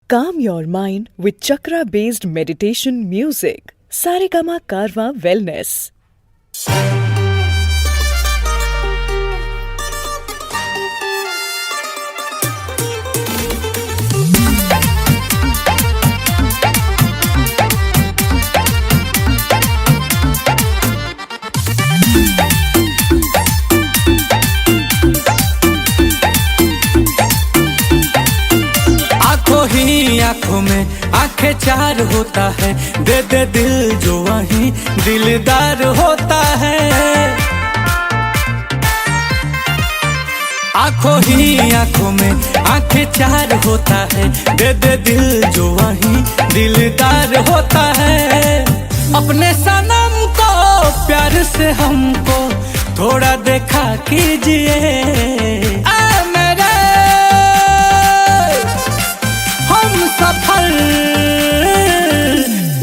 Calm your mind with chakra-based meditation music. Saregama Karwa Wellness. आंखों में आंखें चार होता है, दे दे दिल जो वहीं दिलदार होता है। आंखों में आंखें चार होता है, दे दे दिल जो वहीं दिलदार होता है। अपने सनम को प्यार से हमको थोड़ा देखा कीजिए। सफल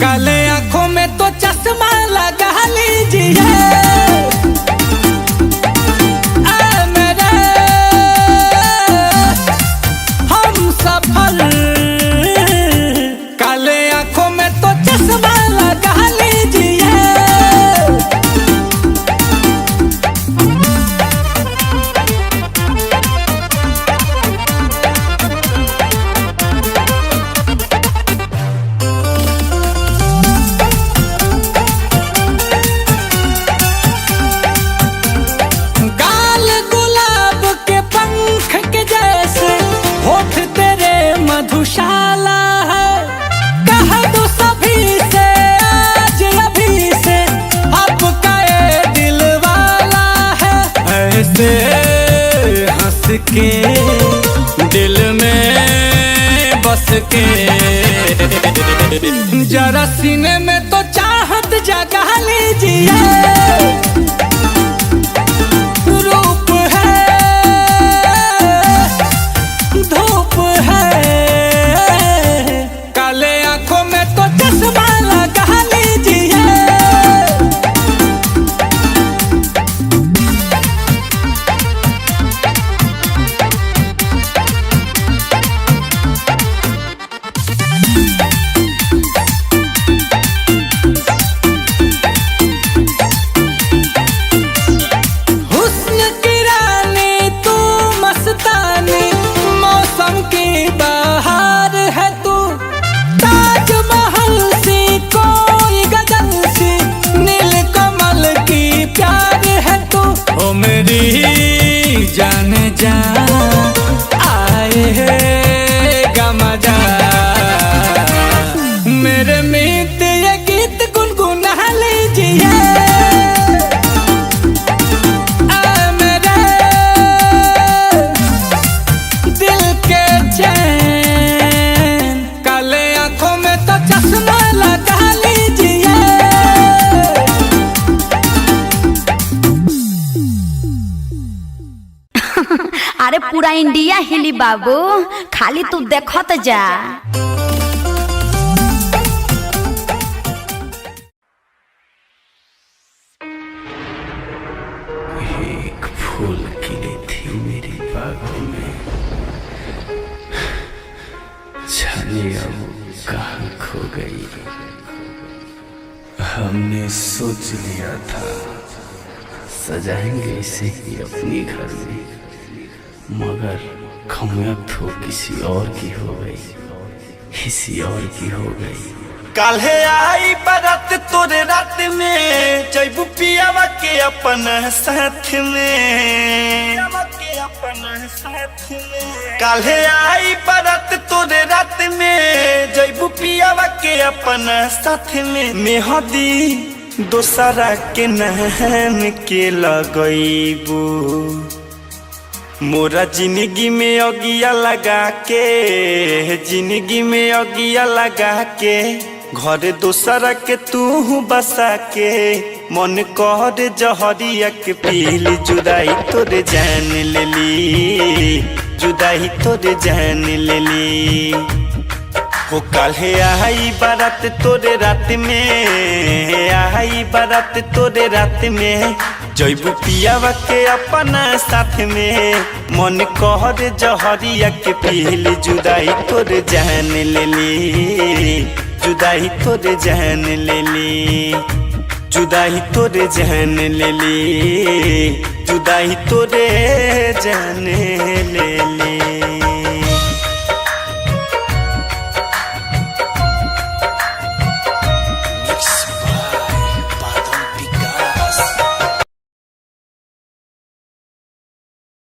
काले आंखों में तो चश्मा लगा लीजिए। मेरे हम सफल काले आंखों में तो चश्मा लगा लीजिए। मधुशाला है, कह दो सभी से आज अभी से आपका ये दिल वाला है। ऐसे हंस के दिल में बस के जरा सीने में तो चाहत जगा लीजिए। मेरी जान जा आएगा मजा। मेरे मीत ये गीत गुनगुना लीजिए। मेरे दिल के चैन काले आंखों में तो चश्मा लगा लीजिए। अरे पूरा इंडिया हिली बाबू, खाली तू देखत जा। एक फूल खिली थी मेरी बागों में, जाने अब कहाँ खो गई। हमने सोच लिया था सजाएंगे इसे ही अपनी घर में, मगर खमियत हो किसी और की हो गई, किसी और की हो गई। काल्हे आई बारात तोरे रात में, जैबू पियावा के अपन साथ में। काल्हे आई बारात तोरे रात में, जैबू पियावा के अपन साथ में। मेहदी दोसरा के नहन के लगैबू, मोरा जिंदगी में अगिया लगा के, जिंदगी में अगिया लगा के, घर दोसरा के तू बसा के। मन कर जहरिया के पीली, जुदाई तोरे जान लेली, जुदाई तोरे जान लेली। हो काल्हे आई बारात तोरे रात में, आई बारात तोरे रात में, जैबू पियावा के अपना साथ में मन कहर जहरिया के पीली जुदाई तोर जान ले ली, जुदाई तोर जान ले ली, जुदाई तोर जान ले ली, जुदाई तोरे जान ले ली।